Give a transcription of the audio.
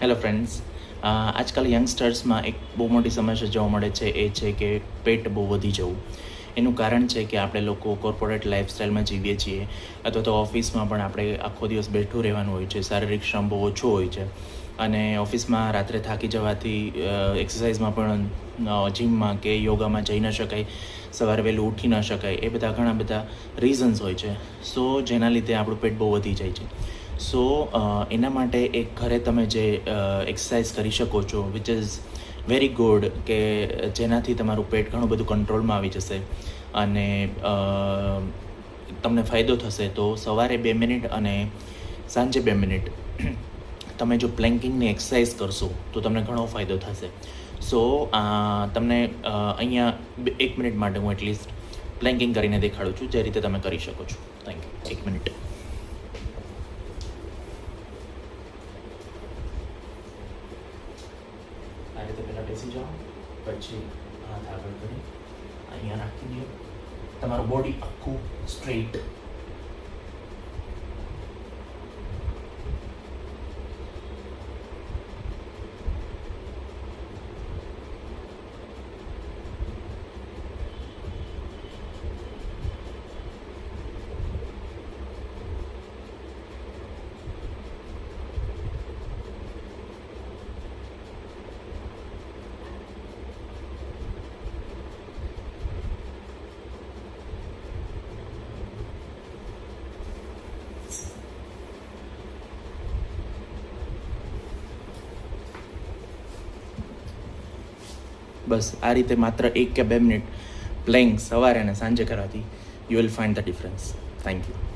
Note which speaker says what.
Speaker 1: Hello friends, આજકાલ યંગસ્ટર્સમાં એક બહુ મોટી સમસ્યા જોવા મળે છે. એ છે કે પેટ બહુ વધી જવું. એનું કારણ છે કે આપણે લોકો કોર્પોરેટ લાઈફસ્ટાઈલમાં જીવીએ છીએ, અથવા તો ઓફિસમાં પણ આપણે આખો દિવસ બેઠું રહેવાનું હોય છે, શારીરિક શ્રમ બહુ ઓછો હોય છે, અને ઓફિસમાં રાત્રે થાકી જવાથી એક્સરસાઇઝમાં પણ જિમમાં કે યોગામાં જઈ ન શકાય, સવારે વહેલું ઉઠી ન શકાય. એ બધા ઘણા બધા રીઝન્સ હોય છે. સો જેના લીધે આપણું પેટ બહુ વધી જાય છે. સો એના માટે એક ઘરે તમે જે એક્સરસાઇઝ કરી શકો છો, વિચ ઇઝ વેરી ગુડ, કે જેનાથી તમારું પેટ ઘણું બધું કંટ્રોલમાં આવી જશે અને તમને ફાયદો થશે. તો સવારે 2 મિનિટ અને સાંજે 2 મિનિટ તમે જો પ્લેન્કિંગની એક્સરસાઇઝ કરશો તો તમને ઘણો ફાયદો થશે. સો તમને અહીંયા 1 મિનિટ માટે હું એટલીસ્ટ પ્લેન્કિંગ કરીને દેખાડું છું, જે રીતે તમે કરી શકો છો. Thank you. 1 મિનિટ. આ રીતે પહેલાં બેસી જાઓ, પછી હાથ આગળ કરી અહીંયા રાખી દો. તમારું બોડી આખું સ્ટ્રેટ. બસ આ રીતે માત્ર 1 કે 2 મિનિટ પ્લેઇંગ સવારે અને સાંજે કરવાથી you will find the difference. Thank you.